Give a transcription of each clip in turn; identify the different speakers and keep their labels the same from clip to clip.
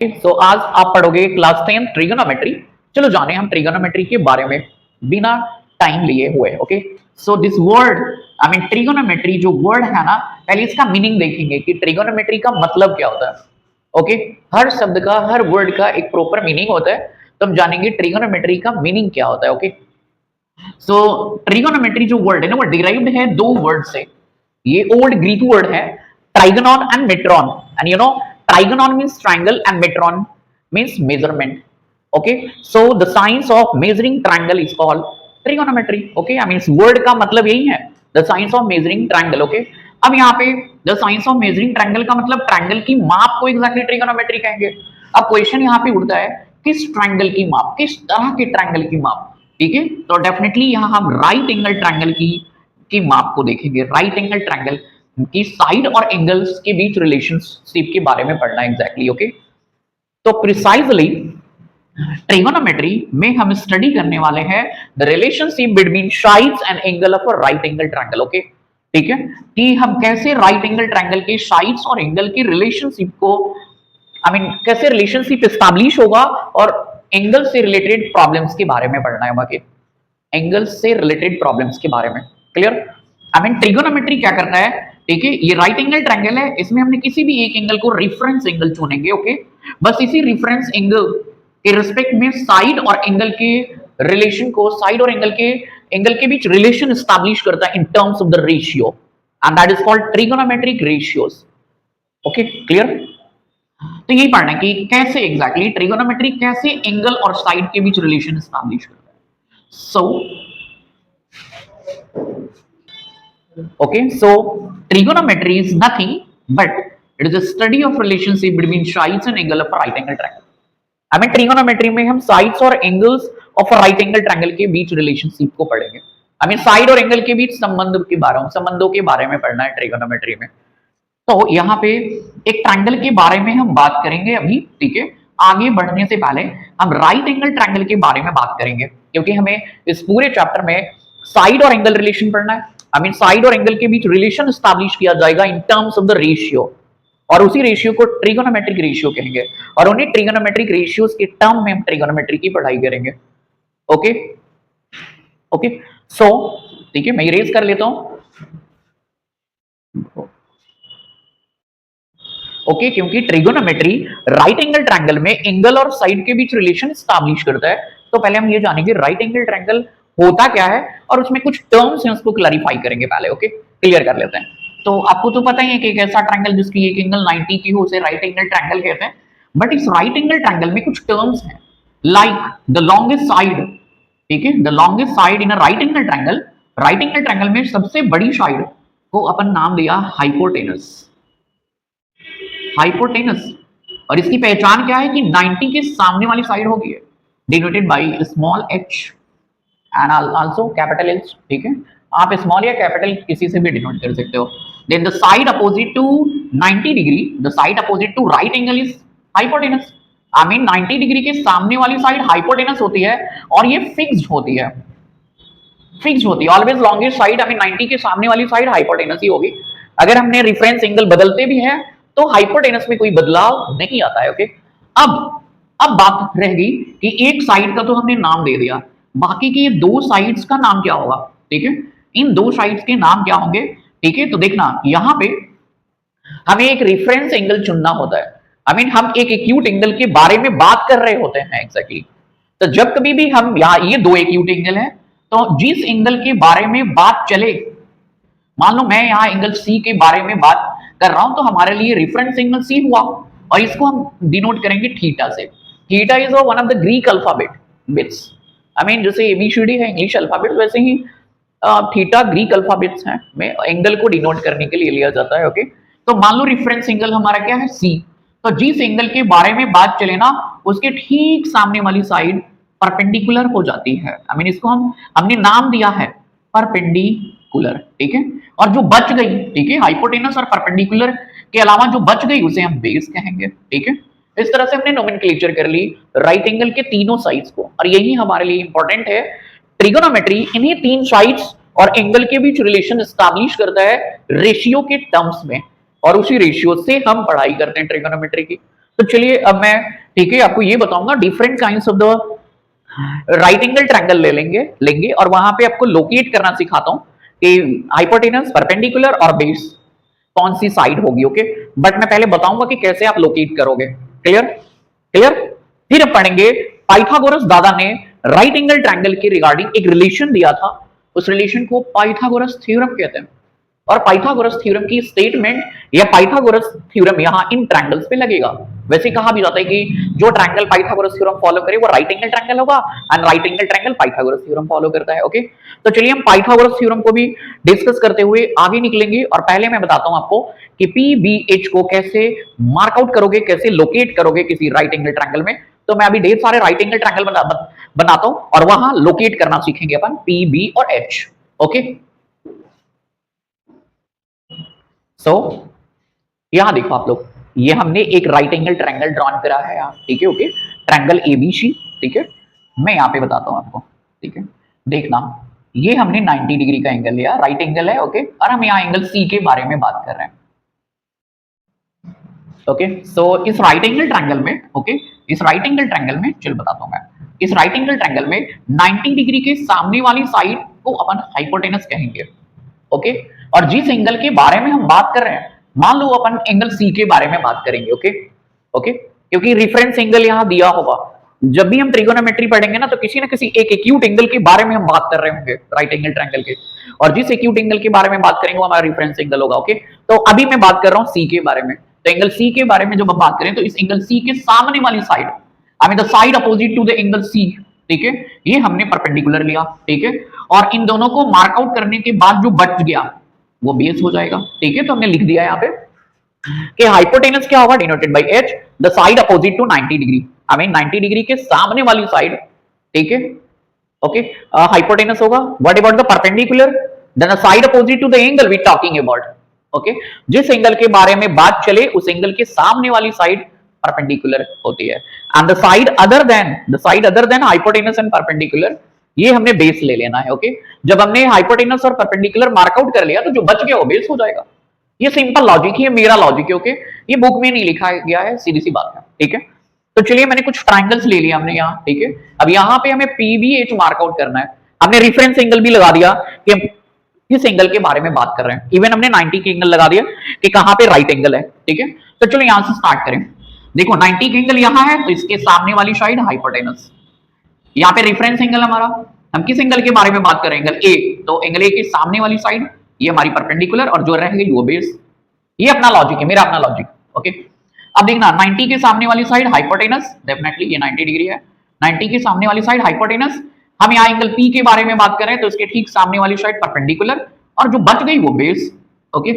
Speaker 1: तो आज आप पढ़ोगे क्लास 10 ट्रिगोनोमेट्री। चलो जाने हम ट्रिगोनोमेट्री के बारे में बिना टाइम लिए हुए। Okay, so this word I mean trigonometry जो वर्ड है ना, पहले इसका मीनिंग देखेंगे कि ट्रिगोनोमेट्री का मतलब क्या होता है। ओके, हर शब्द का हर वर्ड का एक प्रॉपर मीनिंग होता है, तो हम जानेंगे ट्रिगोनोमेट्री का मीनिंग क्या होता है। ओके, सो ट्रिगोनोमेट्री जो वर्ड है ना, वो डिराइव्ड है दो वर्ड से। ये ओल्ड ग्रीक वर्ड है, trigonon and metron. And you know, trigonon means triangle and metron means measurement. Okay, so the science of measuring triangle is called trigonometry. Okay, I mean इस word का मतलब यही है, the science of measuring triangle. Okay, अब यहाँ पे the science of measuring triangle का मतलब ट्रायंगल की माप को एग्जैक्टली ट्रिगोनोमेट्री कहेंगे। अब क्वेश्चन यहाँ पे उठता है, किस ट्रायंगल की माप, किस तरह के ट्रायंगल की माप। ठीक है, तो डेफिनेटली यहाँ हम राइट एंगल ट्रायंगल की माप को देखेंगे। राइट एंगल ट्रायंगल की साइड और एंगल्स के बीच रिलेशनशिप के बारे में पढ़ना एग्जैक्टली। ओके, तो प्रिसाइजली ट्रिगोनोमेट्री में हम स्टडी करने वाले हैं the relationship between sides and angle of a right angle triangle. Okay, ठीक है, कि हम कैसे राइट एंगल ट्रायंगल के साइड्स और एंगल की रिलेशनशिप को आई मीन कैसे रिलेशनशिप एस्टैब्लिश होगा, और एंगल से रिलेटेड प्रॉब्लम्स के बारे में पढ़ना है। बाकी एंगल से रिलेटेड प्रॉब्लम्स के बारे में क्लियर। आई मीन ट्रिगोनोमेट्री क्या करता है, ठीक है, ये राइट एंगल ट्रायंगल है, इसमें हमने किसी भी एक एंगल को रेफरेंस एंगल चुनेंगे। ओके, बस इसी रेफरेंस एंगल के रिस्पेक्ट में साइड और एंगल के रिलेशन को, साइड और एंगल के बीच रिलेशन एस्टैब्लिश करता है in terms of the ratio, and that is called trigonometric ratios. Okay, clear. तो यही पढ़ना है कि कैसे एग्जैक्टली ट्रिगोनोमेट्री कैसे एंगल और साइड के बीच रिलेशन एस्टैब्लिश करता है। सो okay, so trigonometry is nothing but it is a study of relationship between sides and angle of a right angle triangle. I mean trigonometry में हम sides और angles of a right angle triangle के बीच relationship को पढ़ेंगे। I mean side और angle के बीच संबंधों के बारे में पढ़ना है trigonometry में। तो यहाँ पे एक ट्रायंगल के बारे में हम बात करेंगे अभी। ठीक है, आगे बढ़ने से पहले हम राइट एंगल ट्रायंगल के बारे में बात करेंगे, क्योंकि हमें इस पूरे चैप्टर में साइड और एंगल रिलेशन पढ़ना है। आई मीन साइड और एंगल के बीच रिलेशन एस्टैब्लिश किया जाएगा in terms of the ratio, और उसी रेशियो को ट्रिगोनोमेट्रिक रेशियो कहेंगे, और उन्हीं ट्रिगोनोमेट्रिक रेशियोज के टर्म में हम ट्रिगोनोमेट्री की पढ़ाई करेंगे। ओके ओके, सो ठीक है, मैं इरेज कर लेता हूं। ओके, क्योंकि ट्रिगोनोमेट्री राइट एंगल ट्रायंगल में एंगल और साइड के बीच रिलेशन एस्टैब्लिश करता है। तो पहले हम ये जानेंगे राइट एंगल ट्रायंगल होता क्या है, और उसमें कुछ टर्म्स हैं उसको क्लैरिफाई करेंगे पहले। ओके, क्लियर कर लेते हैं। तो आपको तो पता ही है कि एक ऐसा ट्रायंगल जिसकी एक एंगल 90 की हो उसे राइट एंगल ट्रायंगल कहते हैं। बट इस राइट एंगल ट्रायंगल में कुछ टर्म्स हैं, लाइक द लॉन्गेस्ट साइड। ठीक है, the longest side in a right angle triangle, right angle triangle में सबसे बड़ी साइड को अपन नाम दिया हाइपोटेनस। हाइपोटेनस, और इसकी पहचान क्या है कि 90 के सामने वाली साइड होगी, denoted by small h and also capital H। ठीक है, आप स्मॉल या कैपिटल किसी से भी डिनोट कर सकते हो। Then the side opposite to 90 degree, the side opposite to right angle is hypotenuse. I mean 90 degree के सामने वाली साइड हाइपोटेनस होती है, और ये फिक्स्ड होती है, फिक्स्ड होती है always. Longest side I mean 90 के सामने वाली साइड हाइपोटेनस ही होगी। अगर हमने रेफरेंस एंगल बदलते भी हैं तो हाइपोटेनस में कोई बदलाव नहीं आता है। ओके, अब बात रह गई कि एक साइड का तो हमने नाम दे दिया, बाकी की दो साइड्स का नाम क्या होगा। ठीक है, इन दो साइड्स के नाम क्या होंगे। ठीक है, तो देखना यहां पे हमें एक रेफरेंस एंगल चुनना होता है। आई मीन हम एक एक्यूट एंगल के बारे में बात कर रहे होते हैं एग्जैक्टली। तो जब कभी भी हम यहाँ ये दो एक्यूट एंगल है, तो जिस एंगल के बारे में बात चले, मान लो मैं यहाँ एंगल सी के बारे में बात कर रहा हूं, तो हमारे लिए रेफरेंस एंगल सी हुआ, और इसको हम डिनोट करेंगे थीटा से। Theta is one of the Greek alphabet bits. I mean जैसे एबीसीडी है इंग्लिश अल्फाबेट, वैसे ही थीटा ग्रीक अल्फाबेट्स हैं, में एंगल को डिनोट करने के लिए लिया जाता है। ओके, तो मान लो रेफरेंस एंगल हमारा क्या है, सी। तो जिस एंगल के बारे में बात चले ना, उसके ठीक सामने वाली साइड परपेंडिकुलर हो जाती है। आई मीन इसको हमने नाम दिया है परपेंडिकुलर। ठीक है, और जो बच गई, ठीक है, हाइपोटेनस और परपेंडिकुलर के अलावा जो बच गई उसे हम बेस कहेंगे। ठीक है, इस तरह से हमने नोमेनक्लेचर कर ली राइट एंगल के तीनों साइड्स को, और यही हमारे लिए इंपॉर्टेंट है। ट्रिगोनोमेट्री इन्हीं तीन साइड्स और एंगल के बीच रिलेशन एस्टैब्लिश करता है रेशियो के टर्म्स में, और उसी रेशियो से हम पढ़ाई करते हैं ट्रिगोनोमेट्री की। तो चलिए अब मैं, ठीक है, आपको ये बताऊंगा different kinds of the right angle triangle ले लेंगे लेंगे और वहां पे आपको लोकेट करना सिखाता हूं कि हाइपोटेनस, परपेंडिकुलर और बेस कौन सी साइड होगी। ओके, बट मैं पहले बताऊंगा कि कैसे आप लोकेट करोगे। क्लियर? क्लियर? फिर हम पढ़ेंगे पाइथागोरस दादा ने राइट एंगल ट्रायंगल के रिगार्डिंग एक रिलेशन दिया था, उस रिलेशन को पाइथागोरस थ्योरम कहते हैं। और पाइथागोरस थ्योरम की स्टेटमेंट या पाइथागोरस थ्योरम यहां इन ट्रायंगल्स पे लगेगा। वैसे कहा भी जाता है कि जो ट्रायंगल पाइथागोरस थ्योरम फॉलो करे वो राइट एंगल ट्रायंगल होगा, and right angle triangle Pythagoras theorem follow करता है। ओके, तो चलिए हम पाइथागोरस थ्योरम को भी डिस्कस करते हुए आगे निकलेंगे। और पहले मैं बताता हूं आपको कि पी बी एच को कैसे मार्क आउट करोगे, कैसे लोकेट करोगे किसी राइट एंगल ट्रायंगल में। तो मैं अभी ढेर सारे राइट एंगल ट्रायंगल बनाता हूं और वहां लोकेट करना सीखेंगे अपन पी बी और एच। ओके, सो यहां देखो आप लोग, ये हमने एक राइट एंगल ट्रायंगल ड्रॉन करा है यहाँ, ठीक है। ओके, ट्रायंगल एबीसी, ठीक है। मैं यहाँ पे बताता हूँ आपको, ठीक है। देखना, ये हमने 90 डिग्री का एंगल लिया, राइट एंगल है, ओके। और हम यहाँ एंगल सी के बारे में बात कर रहे हैं। ओके, सो इस राइट एंगल ट्रायंगल में, ओके, इस राइट एंगल ट्रायंगल में, चल बताता हूँ मैं, इस राइट एंगल ट्रायंगल में 90 डिग्री के सामने वाली साइड को अपन हाइपोटेनस कहेंगे। ओके, और जिस एंगल के बारे में हम बात कर रहे हैं, मान लो अपन एंगल सी के बारे में बात करेंगे। ओके, ओके, क्योंकि रेफरेंस एंगल यहां दिया होगा। जब भी हम ट्रिगोनोमेट्री पढ़ेंगे ना, तो किसी ना किसी एक एक्यूट एंगल के बारे में हम बात कर रहे होंगे राइट एंगल ट्रायंगल के, और जिस एक्यूट एंगल के बारे में बात करेंगे वो हमारा रेफरेंस एंगल होगा। ओके, तो अभी मैं बात कर रहा हूं सी के बारे में। तो एंगल सी के बारे में जब हम बात करें तो इस एंगल सी के सामने वाली side, I mean the side opposite to the angle C, ठीक है, ये हमने परपेंडिकुलर लिया, ठीक है। और इन दोनों को मार्कआउट करने के बाद जो बच गया वो बेस हो जाएगा, ठीक है। तो हमने लिख दिया यहाँ पे कि हाइपोटेनस क्या होगा, denoted by H, the side opposite to 90 degree, I mean 90 degree के सामने वाली साइड, ठीक है। ओके, हाइपोटेनस होगा। What about the perpendicular, then the side opposite to the angle we talking about. Okay, जिस एंगल के बारे में बात चले उस एंगल के सामने वाली साइड परपेंडिकुलर होती है। And the side other than hypotenuse and perpendicular, ये हमने बेस ले लेना है। ओके, जब हमने हाइपोटेनस और परपेंडिकुलर मार्कआउट कर लिया तो जो बच गया वो बेस हो जाएगा। ये सिंपल लॉजिक ही है, मेरा लॉजिक है। ओके, ये बुक में नहीं लिखा गया है, सीधी सी बात है, ठीक है। तो चलिए मैंने कुछ ट्रायंगल्स ले लिया हमने यहाँ, ठीक है। अब यहाँ पे हमें पीबीएच मार्कआउट करना है। हमने रेफरेंस एंगल भी लगा दिया कि हम किस एंगल के बारे में बात कर रहे हैं। इवन हमने 90 के एंगल लगा दिया कि कहां पे राइट एंगल है, ठीक है। तो चलो यहां से स्टार्ट करें। देखो 90 के एंगल यहां है, तो इसके सामने वाली साइड हाइपोटेनस। यहाँ पे रेफरेंस एंगल हमारा, हम किस एंगल के बारे में बात कर रहे हैं, एंगल ए, तो एंगल ए के सामने वाली साइड ये हमारी परपेंडिकुलर और जो रहेगी वो बेस। ये अपना लॉजिक है, मेरा अपना लॉजिक। ओके, अब देखना 90 के सामने वाली साइड हाइपोटेनस, डेफिनेटली ये 90 डिग्री है। 90 के सामने वाली साइड हाइपोटेनस, हम यहाँ एंगल पी के बारे में बात कर रहे हैं, तो इसके ठीक सामने वाली साइड परपेंडिकुलर और जो बच गई वो बेस। ओके,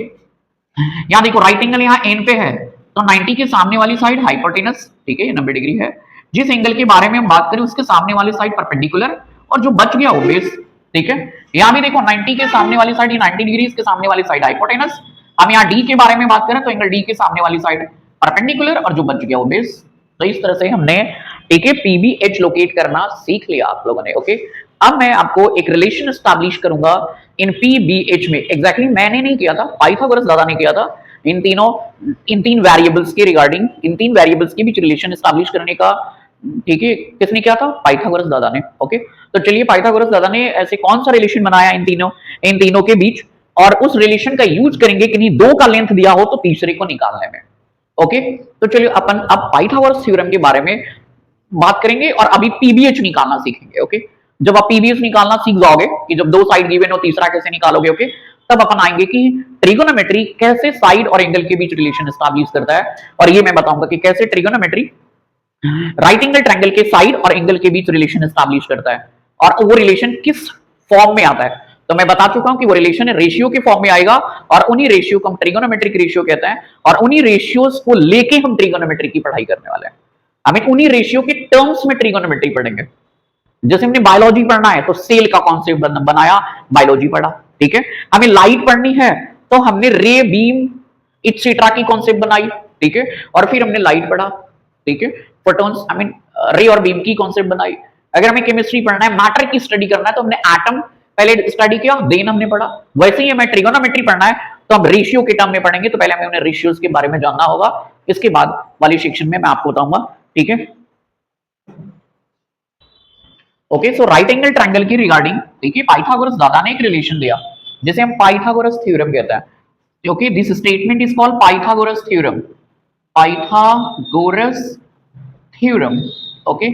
Speaker 1: यहाँ देखो राइट एंगल यहाँ एन पे है, तो 90 के सामने वाली साइड हाइपोटेनस, ठीक है, ये 90 डिग्री है। जिस एंगल के बारे में हम बात करें उसके सामने वाली साइड परपेंडिकुलर और जो बच गया वो बेस, ठीक है। यहाँ भी देखो 90 के सामने वाली साइड 90 डिग्री, इसके सामने वाली साइड हाइपोटेनस। हम यहाँ डी के बारे में बात करें तो एंगल डी के सामने वाली साइड परपेंडिकुलर और जो बच गया वो बेस। तो इस तरह से हमने, ठीक है, पीबीएच लोकेट करना सीख लिया आप लोगों ने। ओके, अब मैं आपको एक रिलेशन एस्टैब्लिश करूंगा इन पीबीएच में। एग्जैक्टली मैंने नहीं किया था, पाइथागोरस दादा ने किया था। इन तीन वेरिएबल्स के रिगार्डिंग, इन तीन वेरिएबल्स के बीच रिलेशन एस्टैब्लिश करने का, ठीक है, किसने किया था, पाइथागोरस दादा ने। ओके, तो चलिए पाइथागोरस दादा ने ऐसे कौन सा रिलेशन बनाया इन तीनों के बीच, और उस रिलेशन का यूज करेंगे कि नहीं दो का लेंथ दिया हो तो तीसरे को निकालने में। ओके, तो चलिए अपन अब पाइथागोरस थ्योरम के बारे में बात करेंगे और अभी पीबीएच निकालना सीखेंगे। ओके, जब आप पीबीएच निकालना सीख जाओगे कि जब दो साइड गिवन हो तीसरा कैसे निकालोगे, ओके, तब अपन आएंगे कि ट्रिगोनोमेट्री कैसे साइड और एंगल के बीच रिलेशन एस्टैब्लिश करता है। और ये मैं बताऊंगा कि कैसे ट्रिगोनोमेट्री राइट एंगल ट्रायंगल के साइड और एंगल के बीच रिलेशन एस्टैब्लिश करता है, और वो रिलेशन किस फॉर्म में आता है। तो मैं बता चुका हूं कि वो रिलेशन रेशियो के फॉर्म में आएगा, और उन्हीं रेशियो को हम ट्रिगोनोमेट्रिक रेशियो कहते हैं, और उन्हीं रेशियोज को लेके हम ट्रिगोनोमेट्री की पढ़ाई करने वाले हैं। हमें उन्हीं रेशियो के टर्म्स में ट्रिगोनोमेट्री पढ़ेंगे। जैसे हमने बायोलॉजी पढ़ना है तो सेल का कॉन्सेप्ट बनाया, बायोलॉजी पढ़ा, ठीक है। हमें लाइट पढ़नी है तो हमने रे, बीम, इट्सेट्रा की कॉन्सेप्ट बनाई, ठीक है, और फिर हमने लाइट पढ़ा, ठीक है, फोटॉन्स, आई मीन रे और बीम की कॉन्सेप्ट बनाई। अगर हमें केमिस्ट्री पढ़ना है, मैटर की स्टडी करना है, तो हमने एटम पहले स्टडी किया, देन हमने पढ़ा। वैसे ही हमें ट्रिगोनोमेट्री पढ़ना है तो हम रेशियो के टर्म में पढ़ेंगे, तो पहले हमें उन्हें रेशियोज के बारे में जानना होगा, इसके बाद वाली सेक्शन में मैं आपको बताऊंगा, ठीक है। ओके, सो राइट एंगल ट्रायंगल की रिगार्डिंग देखिए पाइथागोरस दादा ने एक रिलेशन दिया जिसे हम पाइथागोरस थ्योरम कहते हैं। Okay, this statement is called Pythagoras theorem, Pythagoras theorem. Okay,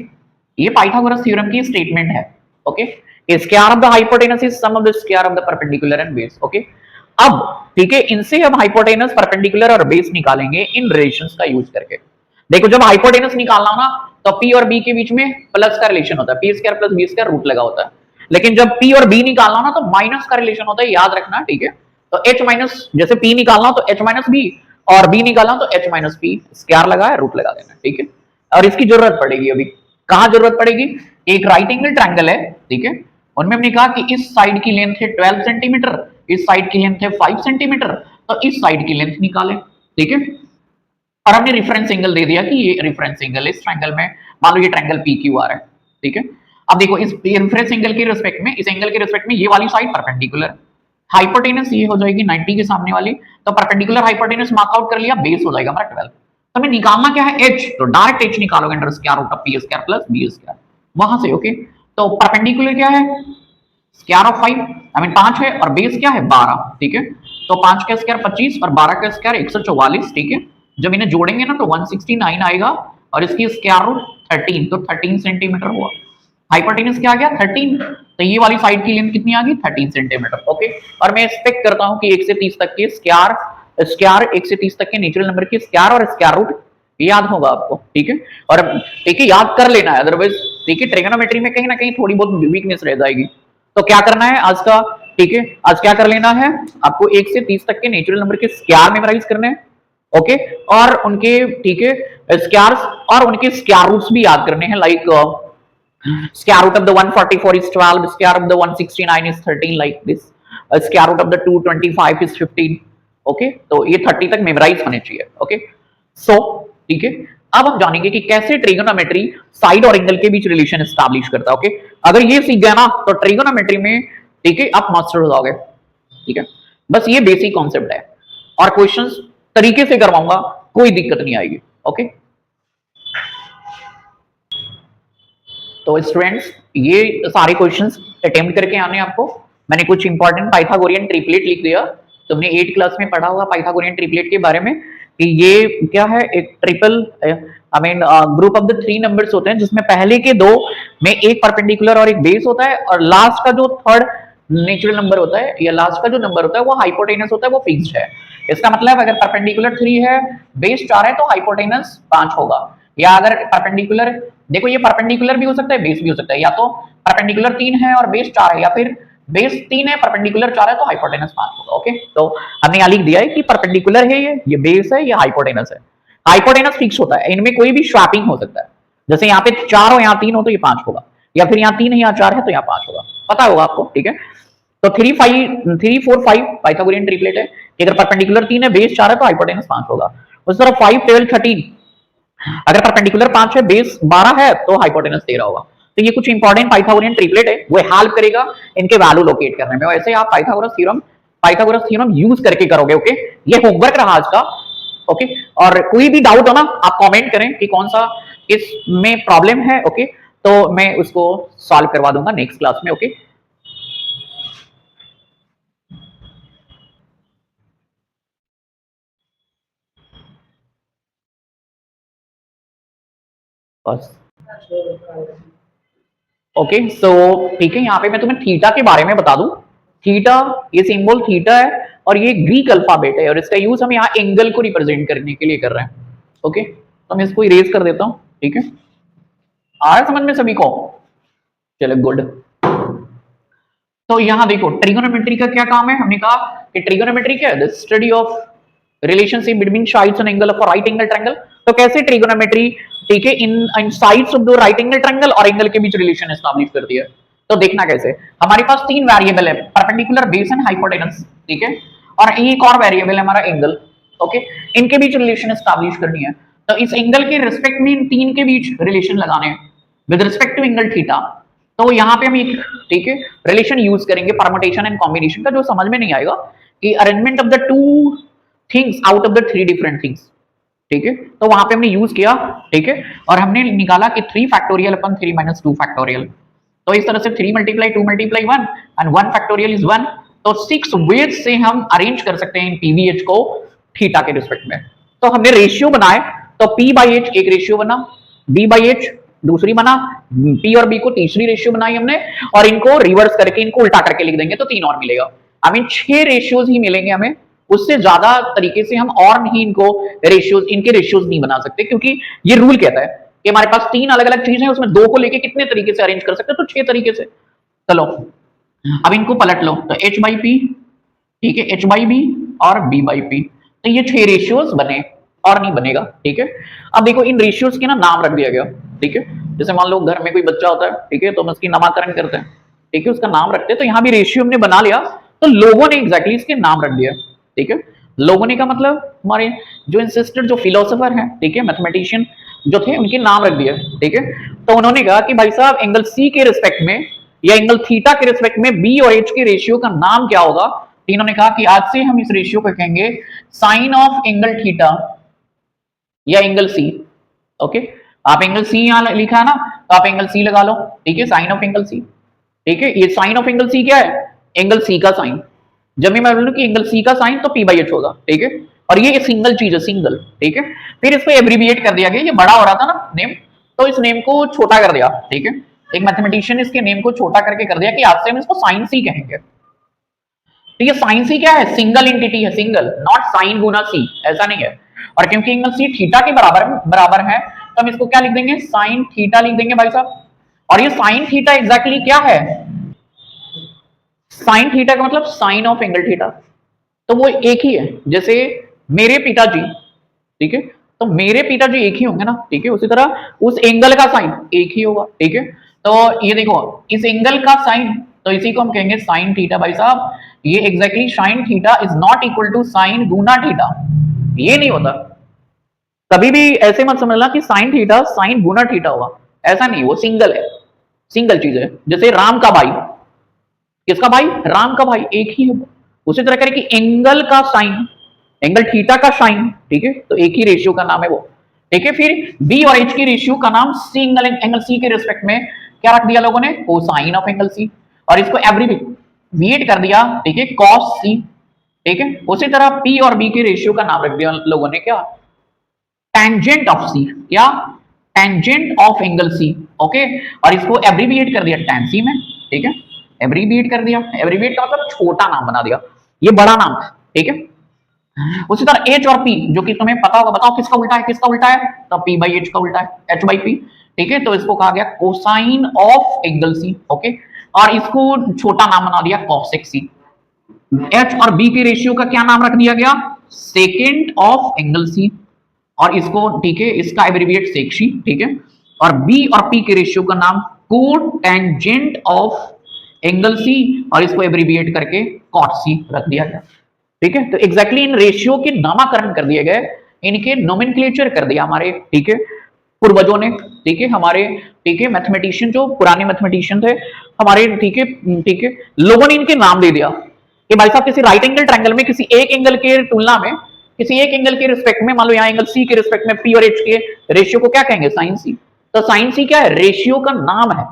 Speaker 1: ये पाइथागोरस थ्योरम की स्टेटमेंट है। Okay, square of the hypotenuse is sum of the square of the perpendicular and base. Okay, अब ठीक है, इनसे हम हाइपोटेनस, परपेंडिकुलर और base निकालेंगे इन रिलेशंस का यूज करके। देखो जब हाइपोटेनस निकालना हो ना तो पी और बी के बीच में प्लस का रिलेशन होता है, P square plus B square root लगा होता है। लेकिन जब पी और बी निकालना हो ना तो माइनस का रिलेशन होता है, याद रखना, ठीक है। तो एच माइनस, जैसे पी निकालना हो तो एच माइनस बी, और बी निकालना तो एच माइनस पी, स्क्वायर लगा है रूट लगा देना, ठीक है। और इसकी जरूरत पड़ेगी अभी, कहां जरूरत पड़ेगी, एक राइट एंगल ट्रायंगल है, ठीक है, उनमें हमने कहा कि इस साइड की लेंथ है 12 सेंटीमीटर, इस साइड की लेंथ है 5 सेंटीमीटर, तो इस साइड की लेंथ निकालें, ठीक है। और हमने रेफरेंस एंगल दे दिया कि ये रेफरेंस एंगल है इस ट्रायंगल में, मान लो ये ट्रायंगल पी क्यू आर है, ठीक है। अब देखो इस रेफरेंस एंगल के रिस्पेक्ट में, इस एंगल के रिस्पेक्ट में ये वाली साइड परपेंडिकुलर, हाइपोटेनस ये हो जाएगी 90 के सामने वाली, तो परपेंडिकुलर हाइपोटेनस मार्क आउट कर लिया, बेस हो जाएगा हमारा 12। तो हमें निकालना क्या है, h, तो डायरेक्ट h निकालोगे under square root of P square plus B square, वहां से। ओके, तो परपेंडिकुलर क्या है, स्क्वायर ऑफ 5 आई मीन 5 है, और बेस क्या है 12, ठीक है। तो 5 का स्क्वायर 25 और 12 का स्क्वायर 144, ठीक है। जब इन्हें जोड़ेंगे ना तो 169 आएगा, और इसकी स्क्वायर रूट 13, तो 13 सेंटीमीटर हुआ। हाइपोटेनस क्या आ गया 13, तो ये वाली साइड की लेंथ कितनी आ गई 13 सेंटीमीटर। ओके, और मैं एक्सपेक्ट करता हूं कि 1 से 30 तक के स्क्वायर, स्क्वायर 1 से 30 तक के नेचुरल नंबर के स्क्वायर और स्क्वायर रूट याद होगा आपको, ठीक है। और ठीक है, याद कर लेना है, अदरवाइज ठीक है ट्रिगोनोमेट्री में कहीं ना कहीं थोड़ी बहुत वीकनेस रह जाएगी। तो क्या करना है आज का, ठीक है, आज क्या कर लेना है आपको, 1 से 30 तक के नेचुरल नंबर के स्क्वायर मेमोराइज करने हैं, ओके, और उनके ठीक है स्क्वायर्स और उनके स्क्वायर रूट्स भी याद करने हैं, like square root of the 144 is 12, square root of the 169 is 13, like this, square root of the 225 is 15। Okay, तो ये 30 तक मेमोराइज होने चाहिए। ओके, सो ठीक है, अब हम जानेंगे कि कैसे ट्रिगोनोमेट्री साइड और एंगल के बीच रिलेशन एस्टैब्लिश करता है। ओके, अगर ये सीख गया ना तो ट्रिगोनोमेट्री में ठीक है आप मास्टर हो जाओगे, ठीक है। बस ये बेसिक कॉन्सेप्ट है, और क्वेश्चंस तरीके से करवाऊंगा, कोई दिक्कत नहीं आएगी। ओके, तो स्टूडेंट्स ये सारे क्वेश्चंस अटेम्प्ट करके आने आपको। मैंने कुछ इंपॉर्टेंट पाइथागोरियन ट्रिपलेट लिख दिया, तुमने 8 क्लास में पढ़ा होगा पाइथागोरियन ट्रिपलेट के बारे में, कि ये क्या है, एक triple I mean group of the 3 numbers होते हैं, जिसमें पहले के 2 में एक परपेंडिकुलर और एक बेस होता है, और लास्ट का जो थर्ड नेचुरल नंबर होता है या लास्ट का जो नंबर होता है वो हाइपोटेनस होता है, वो फिक्स्ड है। इसका मतलब अगर परपेंडिकुलर 3 है, बेस 4 है, तो हाइपोटेनस 5 होगा। या अगर परपेंडिकुलर, देखो ये परपेंडिकुलर भी हो सकता है, बेस भी हो सकता है, या तो परपेंडिकुलर 3 है और बेस 4 है, या फिर बेस 3 है परपेंडिकुलर 4 है तो हाइपोटेनस 5 होगा। ओके, तो हमने यहां लिख दिया है कि परपेंडिकुलर है, ये बेस है, ये हाइपोटेनस है। हाइपोटेनस फिक्स होता है, इनमें कोई भी स्वैपिंग हो सकता है, जैसे यहाँ पे 4 हो यहाँ 3 हो तो ये 5 होगा, या फिर यहाँ 3 है यहाँ 4 है तो यहाँ 5 होगा, पता होगा आपको, ठीक है। तो 3 4 5 पाइथागोरियन ट्रिपलेट है, अगर परपेंडिकुलर 3 है, बेस 4 है तो हाइपोटेनस 5 होगा। उस तरह 5 12 13, अगर परपेंडिकुलर 5 है, बेस 12 है, तो हाइपोटेनस 13 होगा। तो ये कुछ इंपॉर्टेंट पाइथागोरियन ट्रिपलेट है, वो हेल्प करेगा इनके वैल्यू लोकेट करने में। वैसे आप पाइथागोरस थ्योरम यूज करके करोगे। ओके, ये होमवर्क रहा आज का। ओके, और कोई भी डाउट हो ना आप कमेंट करें कि कौन सा इसमें प्रॉब्लम है। ओके, तो मैं उसको सॉल्व करवा दूंगा नेक्स्ट क्लास में। ओके, बस ओके, सो ठीक है, यहाँ पे मैं तुम्हें थीटा के बारे में बता दूं। थीटा, ये सिंबल थीटा है, और ये ग्रीक अल्फाबेट है, और इसका यूज हम यहाँ एंगल को रिप्रेजेंट करने के लिए कर रहे हैं। ओके, तो मैं इसको इरेज कर देता हूं, ठीक है। आ रहा समझ में सभी को, चलो गुड। तो यहाँ देखो ट्रिगोनोमेट्री का क्या काम है, हमने कहा कि ट्रिगोनोमेट्री क्या है, the study of relationship between sides and angle of a right angle triangle. तो कैसे ट्रिगोनोमेट्री ठीक है इन sides of the right angle triangle और एंगल के बीच रिलेशन एस्टैब्लिश करती है। तो देखना कैसे, हमारे पास 3 वेरिएबल है, परपेंडिकुलर, बेस एंड हाइपोटेनस, ठीक है, और एक और वेरिएबल है हमारा एंगल। ओके, इनके बीच रिलेशन एस्टैब्लिश करनी है, तो इस एंगल के रिस्पेक्ट में इन 3 के बीच रिलेशन लगाने हैं with respect to angle theta. तो यहाँ पे हम एक ठीक है रिलेशन यूज करेंगे परमुटेशन एंड कॉम्बिनेशन का, जो समझ में नहीं आएगा कि arrangement of the two things out of the three different things, ठीक है। तो वहां पे हमने यूज किया, ठीक है, और हमने निकाला कि 3 फैक्टोरियल अपन 3 माइनस 2 फैक्टोरियल। तो इस तरह से 3 multiply 2 multiply 1 and 1 factorial is 1। तो 6 वेज से हम अरेंज कर सकते हैं इन पीवीएच को थीटा के रिस्पेक्ट में। तो हमने रेशियो बनाए, तो पी बाई एच एक रेशियो बना, बी बाई एच दूसरी बना, पी और बी को तीसरी रेशियो बनाई हमने, और इनको रिवर्स करके इनको उल्टा करके लिख देंगे तो 3 और मिलेगा। आई मीन 6 रेशियोज ही मिलेंगे हमें, उससे ज्यादा तरीके से हम और नहीं इनको रेशियोज, इनके रेशियोज नहीं बना सकते, क्योंकि ये रूल कहता है कि हमारे पास 3 अलग अलग चीज है, उसमें 2 को लेके कितने तरीके से अरेंज कर सकते हैं, तो 6 तरीके से। चलो अब इनको पलट लो, तो h बाई पी, ठीक है, h बाई बी और b बाई पी, तो ये 6 रेशियोज बने और नहीं बनेगा, ठीक है। अब देखो इन रेशियोज के ना नाम रख दिया गया, ठीक है। जैसे मान लो घर में कोई बच्चा होता है, ठीक है, तो हम उसकी नामकरण करते हैं, ठीक है, उसका नाम रखते हैं। तो यहाँ भी रेशियो हमने बना लिया, तो लोगों ने एग्जैक्टली इसके नाम रख दिया, ठीक है। लोगों ने का मतलब हमारे जो इंसिस्टेड जो फिलोसोफर हैं, ठीक है, मैथमेटिशियन जो थे, उनके नाम रख दिया, ठीक है। तो उन्होंने कहा कि भाई साहब एंगल सी के रिस्पेक्ट में या एंगल थीटा के रिस्पेक्ट में बी और एच के रेशियो का नाम क्या होगा। इन्होंने कहा कि आज से हम इस रेशियो को कहेंगे साइन ऑफ एंगल थीटा या एंगल सी, ओके। आप एंगल सी यहां लिखा है ना, तो आप एंगल सी लगा लो, ठीक है, साइन ऑफ एंगल सी, ठीक है। ये साइन ऑफ एंगल सी क्या है, एंगल सी का साइन। जब भी मैं बोलूं कि एंगल सी का साइन तो पी बाई एच होगा, ठीक है। और ये सिंगल चीज है, सिंगल, ठीक है। फिर इसको एब्रीविएट कर दिया गया, ये बड़ा हो रहा था ना नेम, तो इस नेम को छोटा कर दिया, ठीक है। एक मैथमेटिशियन इसके नेम को छोटा करके कर दिया कि आज से हम इसको साइन सी कहेंगे, ठीक है। साइन सी क्या है, सिंगल एंटिटी है, सिंगल, नॉट साइन गुना सी, ऐसा नहीं है। और क्योंकि एंगल सी थीटा के बराबर है, तो हम इसको क्या लिख देंगे, साइन थीटा लिख देंगे भाई साहब। और ये साइन थीटा एग्जैक्टली क्या है, साइन थीटा का मतलब साइन ऑफ एंगल थीटा, तो वो एक ही है। जैसे मेरे पिताजी, ठीक है, तो मेरे पिताजी एक ही होंगे ना, ठीक है, उसी तरह उस एंगल का साइन एक ही होगा, ठीक है। तो ये देखो इस एंगल का साइन, तो इसी को हम कहेंगे साइन थीटा भाई साहब। ये exactly sine theta is not equal to sine गुना थीटा, ये नहीं होता। कभी भी ऐसे मत समझना कि साइन थीटा साइन गुना थीटा होगा, ऐसा नहीं, वो सिंगल है, सिंगल चीज है। जैसे राम का भाई, किसका भाई, राम का भाई, एक ही है। उसी तरह करें कि एंगल का साइन, एंगल थीटा का साइन, ठीक है, तो एक ही रेशियो का नाम है वो, ठीक है। फिर बी और एच की रेशियो का नाम सिंगल एंगल सी के रिस्पेक्ट में क्या रख दिया लोगों ने, कोसाइन ऑफ एंगल सी, और इसको एब्रीविएट कर दिया, ठीक है, कॉस सी, ठीक है। उसी तरह पी और बी के रेशियो का नाम रख दिया लोगों ने क्या, टेंजेंट ऑफ सी, क्या, tangent of angle C, okay. और इसको एब्रीविएट कर दिया टेन सी में, ठीक है, एब्रीविएट कर दिया। एब्रीविएट का मतलब छोटा नाम बना दिया, ये बड़ा नाम है, ठीक है। उसी तरह एच और पी, जो कि तुम्हें पता होगा, बताओ किसका उल्टा है, किसका उल्टा है, तो पी बाई एच का उल्टा है, एच बाई पी, ठीक है। तो इसको कहा गया cosine of angle C, okay. और इसको छोटा नाम बना दिया कॉसेक सी। एच और बी के रेशियो का क्या नाम रख दिया गया, सेकेंड ऑफ एंगल सी, और इसको, ठीक है, इसका एब्रीविएट सेक सी, ठीक है। और बी और पी के रेशियो का नाम कोटेंजेंट ऑफ एंगल सी, और इसको एब्रीविएट करके कॉट सी रख दिया गया, ठीक है। तो एग्जैक्टली इन रेशियो के नामकरण कर दिए गए, इनके नोमेनक्लेचर कर दिया हमारे, ठीक है, पूर्वजों ने, ठीक है, हमारे, ठीक है, मैथमेटिशियन जो पुराने मैथमेटिशियन थे हमारे, ठीक है, ठीक है, लोगों ने इनके नाम दे दिया कि भाई साहब किसी राइट एंगल ट्रायंगल में किसी एक एंगल के तुलना में, किसी एक एंगल के रिस्पेक्ट में, मान लो यहाँ एंगल सी के रिस्पेक्ट में पी और एच के रेशियो को क्या कहेंगे, साइन सी। तो साइन सी क्या है, रेशियो का नाम है,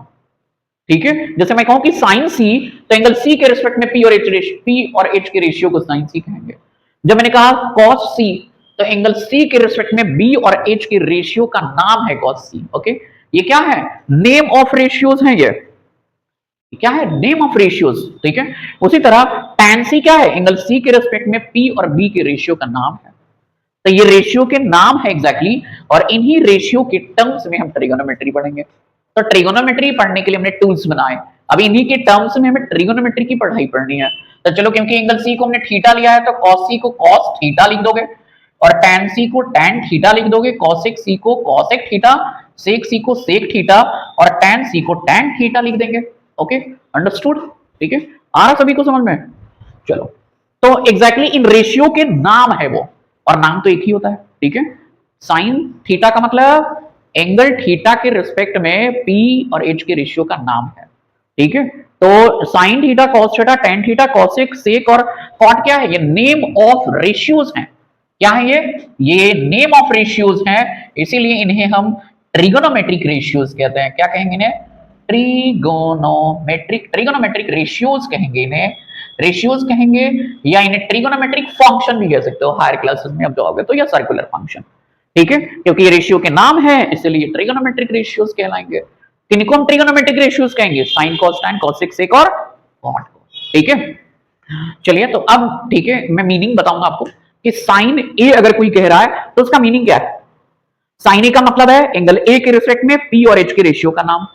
Speaker 1: ठीक है। जैसे मैं कहूं कि साइन सी, तो एंगल सी के रिस्पेक्ट में पी और एच के रेशियो को साइन सी कहेंगे। जब मैंने कहा कॉस सी, तो एंगल सी के रिस्पेक्ट में बी और एच के रेशियो का नाम है कॉस सी, ओके। ये क्या है, नेम ऑफ रेशियोज है, ये क्या है, नेम ऑफ रेशियोज, ठीक है। उसी तरह tan सी क्या है, एंगल सी के रिस्पेक्ट में पी और बी के रेशियो का नाम है। तो ये रेशियो के नाम है एग्जैक्टली, और इन्हीं रेशियो के टर्म्स में हम ट्रिगोनोमेट्री पढ़ेंगे। तो ट्रिगोनोमेट्री पढ़ने के लिए हमने टूल्स बनाए, अब इन्हीं के टर्म्स में हमें ट्रिगोनोमेट्री की पढ़ाई पढ़नी है। तो चलो, क्योंकि एंगल सी को हमने थीटा लिया है, तो कॉस सी को कॉस थीटा लिख दोगे, और tan सी को tan थीटा लिख दोगे, कॉसेक सी को कॉसेक थीटा, सेक सी को सेक थीटा, और tan सी को tan थीटा लिख देंगे, ओके, अंडरस्टूड, ठीक है, आ रहा सभी को समझ में। चलो, तो एग्जैक्टली इन रेशियो के नाम है वो, और नाम तो एक ही होता है, ठीक है। साइन थीटा का मतलब एंगल थीटा के रिस्पेक्ट में पी और एच के रेशियो का नाम है, ठीक है। तो sine theta, cos theta, tan theta, cosec, sec और कॉट क्या है? ये नेम ऑफ रेशियोज हैं। क्या है ये नेम ऑफ रेशियोज हैं, इसीलिए इन्हें हम ट्रिगोनोमेट्रिक रेशियोज कहते हैं। क्या कहेंगे इन्हें? ट्रिगोनोमेट्रिक रेशियोज कहेंगे इन्हें, रेशियोज कहेंगे, या इन्हें ट्रिगोनोमेट्रिक फंक्शन भी कह सकते हो हायर क्लासेस में अब जाओगे तो, या सर्कुलर फंक्शन। ठीक है, क्योंकि ये रेशियो के नाम है इसलिए ट्रिगोनोमेट्रिक रेशियोज कहलाएंगे। किनको हम ट्रिगोनोमेट्रिक रेशियोज कहेंगे? Sign, cos, tan, cosec, sec और कॉट को। ठीक है, चलिए तो अब ठीक है, मैं मीनिंग बताऊंगा आपको कि साइन ए अगर कोई कह रहा है तो उसका मीनिंग क्या है। साइन ए का मतलब है एंगल ए के रिस्पेक्ट में पी और एच के रेशियो का नाम।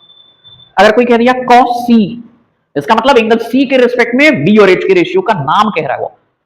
Speaker 1: अगर कोई कह दिया कॉस सी, इसका मतलब एंगल सी के रिस्पेक्ट में बी और एच के रेशियो का नाम कह रहा है।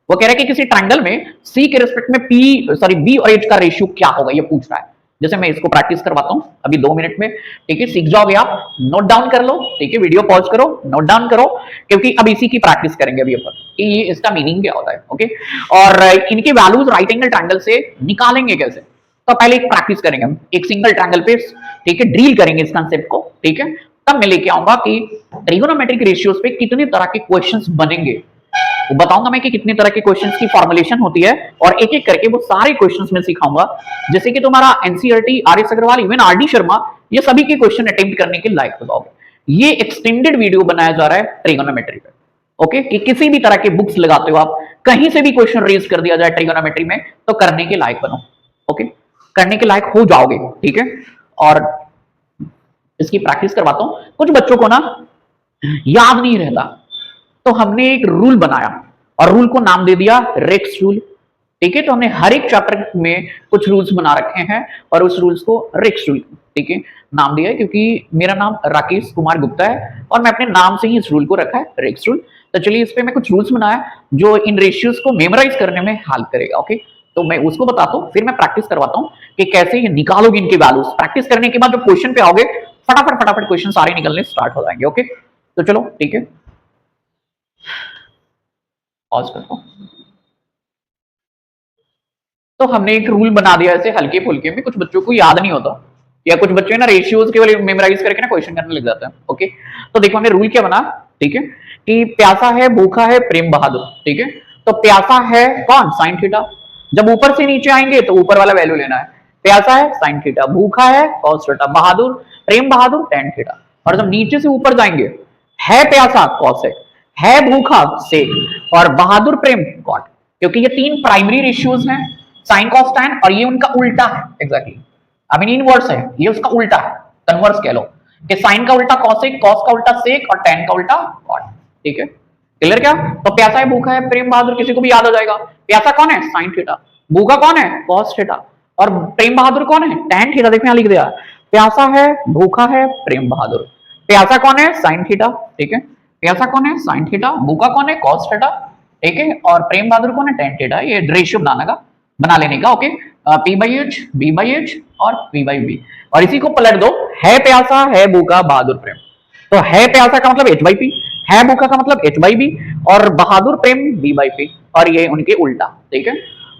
Speaker 1: वो कह रहा है कि किसी ट्रायंगल में सी के रिस्पेक्ट में बी और एच का रेशियो क्या होगा, ये पूछ रहा है। जैसे मैं इसको प्रैक्टिस करवाता हूं अभी 2 मिनट में। ठीक है, सीख जाओगे आप, नोट डाउन कर लो। ठीक है, वीडियो पॉज करो, नोट डाउन करो, क्योंकि अब इसी की प्रैक्टिस करेंगे अभी अपन कि ये इसका मीनिंग क्या होता है। ओके, और इनके वैल्यूज राइट एंगल ट्रायंगल से निकालेंगे कैसे, तो पहले एक प्रैक्टिस करेंगे हम एक सिंगल ट्रायंगल पे। ठीक है, ड्रिल करेंगे इस कंसेप्ट को। ठीक है, तब मैं लेके आऊंगा कि ट्रिगोनोमेट्रिक रेशियोज पे कितने तरह के क्वेश्चंस बनेंगे, वो बताऊंगा मैं कि कितने तरह के क्वेश्चंस की फॉर्मुलेशन होती है, और एक एक करके वो सारे क्वेश्चंस में सिखाऊंगा, जैसे कि तुम्हारा एनसीईआरटी, आरएस अग्रवाल, इवन आरडी शर्मा, ये सभी के क्वेश्चन अटेम्प्ट करने के लायक हो जाओगे। ये एक्सटेंडेड वीडियो बनाया जा रहा है ट्रिगोनोमेट्री पे। ओके, कि किसी भी तरह के बुक्स लगाते हो आप, कहीं से भी क्वेश्चन रेज कर दिया जाए ट्रिगोनोमेट्री में तो करने के लायक बनो। ओके, करने के लायक हो जाओगे। ठीक है, और इसकी प्रैक्टिस करवाता हूं। कुछ बच्चों को ना याद नहीं रहता, तो हमने एक रूल बनाया और रूल को नाम दे दिया रेक्स रूल। ठीक है, तो हमने हर एक चैप्टर में कुछ रूल्स बना रखे हैं और उस रूल्स को रेक्स रूल, ठीक है, नाम दिया है, क्योंकि मेरा नाम राकेश कुमार गुप्ता है और मैं अपने नाम से ही इस रूल को रखा है रेक्स रूल। तो चलिए, इस पे मैं कुछ रूल्स बनाया जो इन रेशियोज को मेमोराइज करने में हेल्प करेगा। ओके, तो मैं उसको बताता हूँ, फिर मैं प्रैक्टिस करवाता हूँ कि कैसे ये निकालोगे इनके वैल्यूज। प्रैक्टिस करने के बाद जब क्वेश्चन पे आओगे फटाफट फटाफट क्वेश्चन सारे निकलने स्टार्ट हो जाएंगे। ओके, तो चलो ठीक है, पॉज करता हूं। तो हमने एक रूल बना दिया ऐसे हल्के फुल्के में, कुछ बच्चों को याद नहीं होता, या कुछ बच्चे ना रेशियोज केवल मेमोराइज करके ना क्वेश्चन करने लग जाते हैं। ओके, तो देखो हमने रूल क्या बना, ठीक है, कि प्यासा है, भूखा है, प्रेम बहादुर। ठीक है, तो प्यासा है कौन? Sine theta. जब ऊपर से नीचे आएंगे तो ऊपर वाला वैल्यू लेना है। प्यासा है साइन थीटा, भूखा है कॉस थीटा, बहादुर प्रेम बहादुर टेन थीटा। और जब नीचे से ऊपर जाएंगे, है प्यासा कॉसेक, है भूखा सेक, और बहादुर प्रेम कॉट, क्योंकि ये तीन प्राइमरी रेशियोज हैं, साइन कॉस टैन, और ये उनका उल्टा है एग्जैक्टली। आई मीन इनवर्स है, ये उसका उल्टा है, कन्वर्स कह लो, कि साइन का उल्टा कॉसेक, कॉस का उल्टा सेक और टैन का उल्टा कॉट। ठीक है, क्लियर क्या? तो प्यासा है, भूखा है, प्रेम बहादुर किसी को भी याद हो जाएगा। प्यासा कौन है? Sine theta. भूखा कौन है? Cos theta. और प्रेम बहादुर कौन है? Tan theta. देखो यहां लिख दिया, प्यासा है, भूखा है, प्रेम बहादुर। प्यासा कौन है? Sine theta. ठीक है, प्यासा कौन है? Sine theta. भूखा कौन है? Cos theta. ठीक है, और प्रेम बहादुर कौन है? Tan theta. ये रेशियो बना लेने का। Okay, P by H, B by H और पी बाई बी, और इसी को पलट दो, है प्यासा, है भूखा, बहादुर प्रेम। तो है प्यासा का मतलब एच बाई पी, है भूखा का मतलब एच बाई बी, और बहादुर प्रेम बी बाई पी, और ये उनके उल्टा। ठीक है,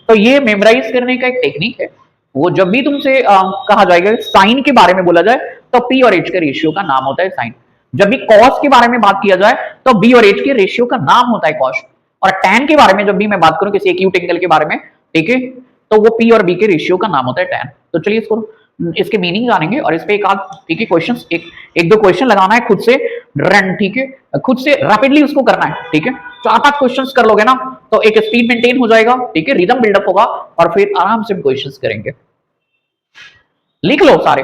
Speaker 1: तो ये मेमोराइज करने का एक टेक्निक है। वो जब भी तुमसे कहा जाएगा साइन के बारे में बोला जाए तो पी और एच के रेशियो का नाम होता है साइन। जब भी कॉस के बारे में बात किया जाए तो बी और एच के रेशियो का नाम होता है कॉस। और टैन के बारे में जब भी मैं बात करूं किसी एक्यूट एंगल के बारे में, ठीक है, तो वो पी और बी के रेशियो का नाम होता है टैन। तो चलिए इसके मीनिंग जानेंगे, और इस पे एक आध, ठीक है, क्वेश्चंस एक दो क्वेश्चन लगाना है खुद से रन। ठीक है, खुद से रैपिडली उसको करना है। ठीक है, 4-5 क्वेश्चंस कर लोगे ना तो एक स्पीड मेंटेन हो जाएगा। ठीक है, रिदम बिल्डअप होगा और फिर आराम से क्वेश्चंस करेंगे। लिख लो सारे।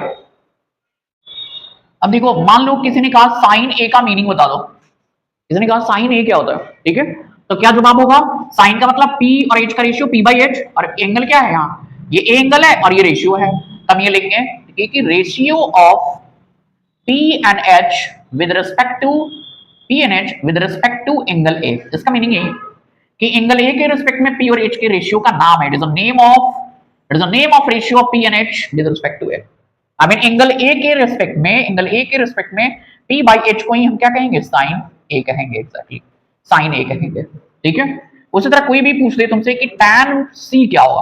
Speaker 1: अब देखो, मान लो किसी ने कहा साइन ए का मीनिंग बता दो, किसी ने कहा साइन ए क्या होता है। ठीक है, तो क्या जवाब होगा? साइन का मतलब पी और एच का रेशियो पी बाई एच, और एंगल क्या है यहाँ? ये ए एंगल है और ये रेशियो है। तब ये लिखेंगे कि ratio of P and H with respect to P and H with respect to angle A. इसका मीनिंग ये कि एंगल ए के रिस्पेक्ट में पी और एच के रेशियो का नाम है, it is a name of ratio of P and H with respect to A. I mean angle A के रिस्पेक्ट में पी बाई एच को ही हम क्या कहेंगे? साइन ए कहेंगे। एग्जैक्टली, साइन ए कहेंगे। ठीक है, उसी तरह कोई भी पूछ दे तुमसे कि टैन सी क्या होगा,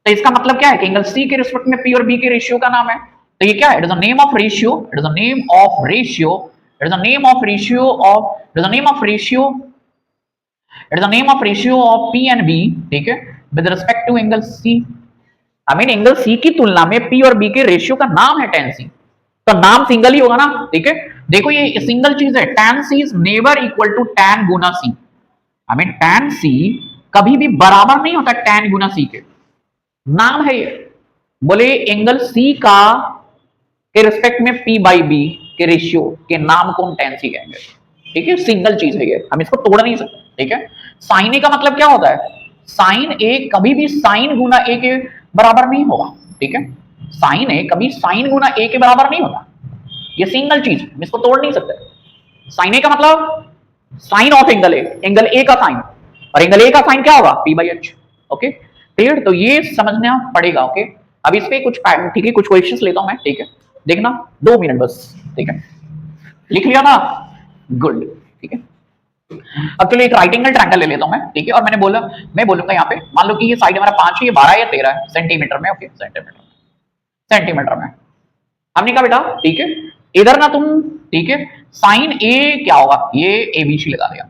Speaker 1: तो इसका मतलब क्या है कि एंगल सी के रिस्पेक्ट में पी और बी के रेशियो का नाम है। तो ये क्या है? It is a name of ratio, it is a name of ratio, it is the name of ratio of it is the name of ratio it is the name of ratio of P and B, ठीक है, with respect to angle C. I mean angle C की तुलना में P और B के ratio का नाम है tan सी, तो नाम सिंगल ही होगा ना, ठीक है। देखो ये सिंगल चीज है, tan C is never equal to tan गुना C. I mean tan C कभी भी बराबर नहीं होता tan गुना सी के, नाम है ये। बोले एंगल सी का के रिस्पेक्ट में p बाई बी के रेशियो के नाम को हम tan सी कहेंगे, ठीक है। सिंगल चीज है ये, हम इसको तोड़ नहीं सकते, ठीक है। साइन ए का मतलब क्या होता है, साइन ए कभी भी साइन गुना ए के बराबर नहीं होगा, ठीक है। साइन ए कभी साइन गुना ए के बराबर नहीं होगा, ये सिंगल चीज, हम इसको तोड़ नहीं सकते। साइन ए का मतलब साइन ऑफ एंगल ए का साइन, और एंगल ए का साइन क्या होगा, P by H, okay clear. तो ये समझना पड़ेगा, ओके। अब इस पे कुछ, ठीक है, कुछ क्वेश्चंस लेता हूं मैं, ठीक है, देखना 2 मिनट बस, ठीक है। लिख लिया ना, गुड, ठीक है। अब चलिए एक राइट एंगल ट्रायंगल ले लेता हूं मैं, ठीक है। और मैं बोलूंगा यहाँ पे, मान लो कि ये साइड हमारा 5 है, ये 12 या 13 है सेंटीमीटर में, ओके, सेंटीमीटर में हमने कहा बेटा, ठीक है, इधर ना तुम, ठीक है, साइन ए क्या होगा, ये ए बी सी लगा दिया,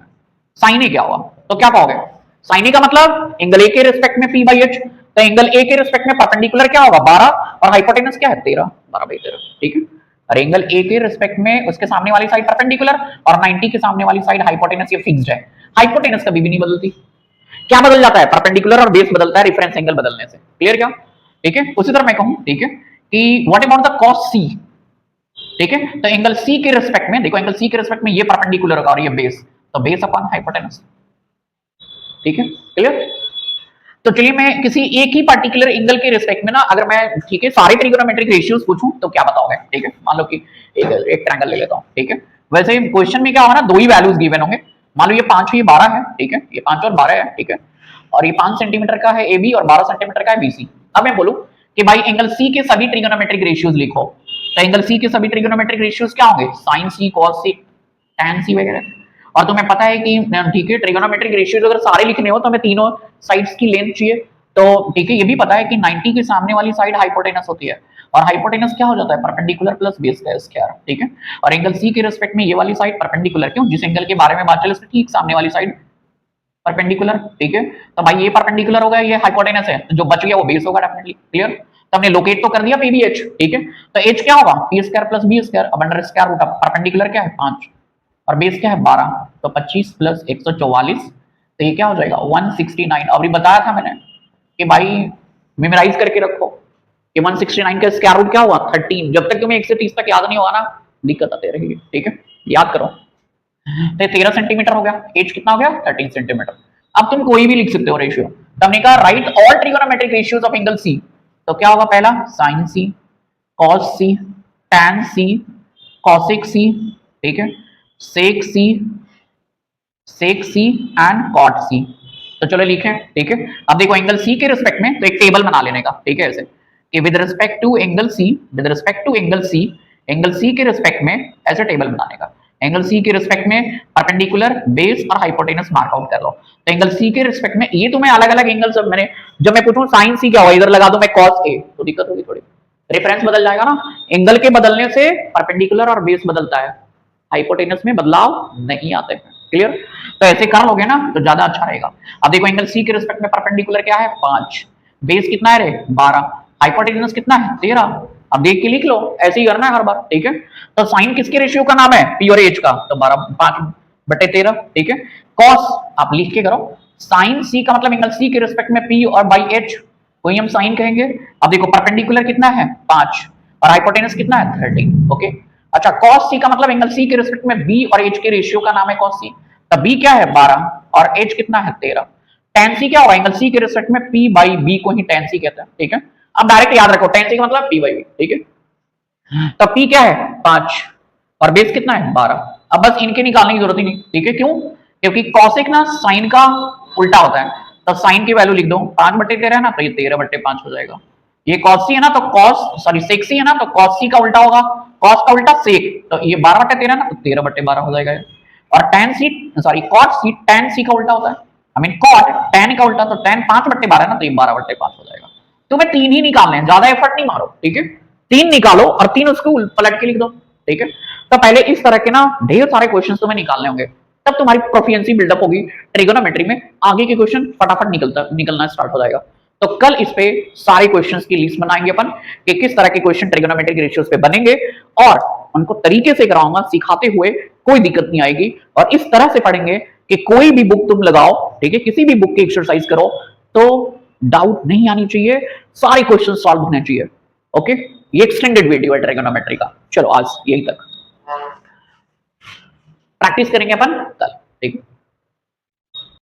Speaker 1: साइन ए क्या होगा, तो क्या कहोगे, साइन ए का मतलब एंगल ए के रिस्पेक्ट में पी बाई एच, तो एंगल ए के रिस्पेक्ट में परपेंडिकुलर क्या होगा 12, और हाइपोटेनस क्या है 13, 12 बाई 13, ठीक है। और एंगल ए के रिस्पेक्ट में उसके सामने वाली साइड परपेंडिकुलर और 90 के सामने वाली साइड हाइपोटेनस, ये फिक्स्ड है। हाइपोटेनस कभी भी नहीं बदलती, क्या बदल जाता है, परपेंडिकुलर और बेस बदलता है रेफरेंस एंगल बदलने से, क्लियर क्या, ठीक है। उसी तरह मैं कहूं, ठीक है, कि what about the cos c, ठीक है, तो एंगल सी के रिस्पेक्ट में देखो, एंगल सी के रिस्पेक्ट में ये परपेंडिकुलर होगा और ये बेस, तो बेस अपॉन हाइपोटेनस, ठीक है, क्लियर। तो चलिए मैं किसी एक ही पर्टिकुलर एंगल के रिस्पेक्ट में ना, अगर मैं, ठीक है, सारे ट्रिगोनोमेट्रिक रेशियोज पूछूं तो क्या बताओगे, ठीक है। मान लो कि एक ट्रायंगल ले लेता हूं, ठीक है। वैसे क्वेश्चन में क्या होगा ना, 2 ही वैल्यूज गिवन होंगे। मान लो ये 5 है, ये 12 है, ठीक है, ये 5 और 12 है, ठीक है, और ये 5 सेंटीमीटर का है ए बी और 12 सेंटीमीटर का है बीसी। अब मैं बोलूं कि भाई एंगल सी के सभी ट्रिगोनोमेट्रिक रेशियोज लिखो, तो एंगल सी के सभी ट्रिगोनोमेट्रिक रेशियोज क्या होंगे, साइन सी, कॉस सी, tan सी वगैरह। और तुम्हें पता है कि, ठीक है, ट्रिगोनोमेट्रिक रेशियोज अगर सारे लिखने हो तो हमें तीनों साइड्स की लेंथ चाहिए, तो ठीक है, ये भी पता है कि 90 के सामने वाली साइड हाइपोटेनस होती है, और हाइपोटेनस क्या हो जाता है, परपेंडिकुलर प्लस बेस का स्क्वायर, ठीक है। और एंगल सी के रिस्पेक्ट में ये वाली साइड परपेंडिकुलर, क्यों, जिस एंगल के बारे में बात चले उसके ठीक सामने वाली साइड परपेंडिकुलर, ठीक है। तो भाई ये परपेंडिकुलर होगा, ये हाइपोटेनस है, जो बच गया वो बेस होगा डेफिनेटली, क्लियर। तो हमने लोकेट तो कर दिया पी बी एच, ठीक है। तो एच क्या होगा, P square plus B square, अब under square root of perpendicular क्या है 5 और बेस क्या है 12, तो 25 प्लस 144, तो ये क्या हो जाएगा 169। अभी बताया था मैंने कि भाई मेमोराइज करके रखो कि 169 का स्क्वायर रूट क्या हुआ 13। जब तक तुम्हें 1 से 30 तक याद नहीं होगा ना, दिक्कत आती रहेगी, ठीक है, याद करो। तो 13 सेंटीमीटर हो गया, एज कितना हो गया 13 सेंटीमीटर। अब तुम कोई भी लिख सकते हो रेशियो, तो हमने कहा right all trigonometric ratios of angle C, तो क्या होगा पहला sine C, cos C, tan C, cosec C, ठीक है, सेक सी, सेक सी एंड कॉट सी। तो चलो लिखें, ठीक है। अब देखो एंगल सी के रिस्पेक्ट में तो एक टेबल बना लेने का, ठीक है, ऐसे कि with respect to angle C, with respect to angle C के रिस्पेक्ट में ऐसे टेबल बनाने का। एंगल सी के रिस्पेक्ट में परपेंडिकुलर, बेस और हाइपोटेनस मार्क आउट कर लो। तो एंगल सी के रिस्पेक्ट में ये तुम्हें अलग अलग एंगल सब मैंने, जब मैं पूछूं साइन सी क्या होगा, इधर लगा दूं मैं कॉस ए, तो दिक्कत होगी थोड़ी, रेफरेंस बदल जाएगा ना। एंगल के बदलने से परपेंडिकुलर और बेस बदलता है, हाइपोटेनस में बदलाव नहीं आते हैं, क्लियर। तो ऐसे कर लोगे ना तो ज्यादा अच्छा रहेगा। अब देखो एंगल सी के रिस्पेक्ट में परपेंडिकुलर क्या है 5, बेस कितना है रे 12, हाइपोटेनस कितना है 13। अब देख के लिख लो, ऐसे ही करना है हर बार, ठीक है। तो साइन किसके रेशियो का नाम है, पी और एच का, तो 12 5/13, ठीक है। कॉस आप लिख के करो, साइन सी का मतलब एंगल सी के रिस्पेक्ट में पी और बाई एच, वही हम साइन कहेंगे। अब देखो परपेंडिकुलर कितना है 5 और हाइपोटेनस कितना है 13, ओके। अच्छा कॉस सी का मतलब एंगल सी के रिस्पेक्ट में बी और एच के रेशियो का नाम है कॉस सी, तो बी क्या है 12 और एच कितना है 13। tan सी क्या होगा, एंगल सी के रिस्पेक्ट में p बाई b को ही tan सी कहते हैं, ठीक है। अब डायरेक्ट याद रखो tan सी का मतलब p बाई b, ठीक है। तो p क्या है 5 और बेस कितना है 12। अब बस इनके निकालने की जरूरत ही नहीं, ठीक है, क्यों, क्योंकि कॉसेक ना साइन का उल्टा होता है, तो साइन की वैल्यू लिख दो 5/13 है ना, तो ये 13/5 हो जाएगा। ये cos सी है ना, तो cos सॉरी sec सी है ना, तो cos सी का उल्टा होगा, cos का उल्टा sec, तो ये 12/13 ना, तो 13/12 हो जाएगा। और tan सी सॉरी cot सी tan सी का उल्टा होता है, आई मीन cot tan का उल्टा, तो tan 5/12 ना, तो ये 12/5 हो जाएगा। तुम्हें 3 ही निकालने हैं, ज्यादा एफर्ट नहीं मारो, ठीक है। 3 निकालो और 3 उसको पलट के लिख दो, ठीक है। तो पहले इस तरह के ना ढेर सारे क्वेश्चंस तुम्हें निकालने होंगे, तब तुम्हारी प्रोफिशिएंसी बिल्डअप होगी ट्रिगोनोमेट्री में, आगे के क्वेश्चन फटाफट निकलना स्टार्ट हो जाएगा। तो कल इस पे सारे क्वेश्चंस की लिस्ट बनाएंगे अपन कि किस तरह के क्वेश्चन ट्रिगोनोमेट्रिक रेशियोज पे बनेंगे, और उनको तरीके से कराऊंगा सिखाते हुए, कोई दिक्कत नहीं आएगी। और इस तरह से पढ़ेंगे कि कोई भी बुक तुम लगाओ, ठीक है, किसी भी बुक की एक्सरसाइज करो तो डाउट नहीं आनी चाहिए, सारे क्वेश्चन सॉल्व होने चाहिए। ओके, ये एक्सटेंडेड वीडियो है ट्रिगोनोमेट्री का। चलो आज यही तक, प्रैक्टिस करेंगे अपन कल।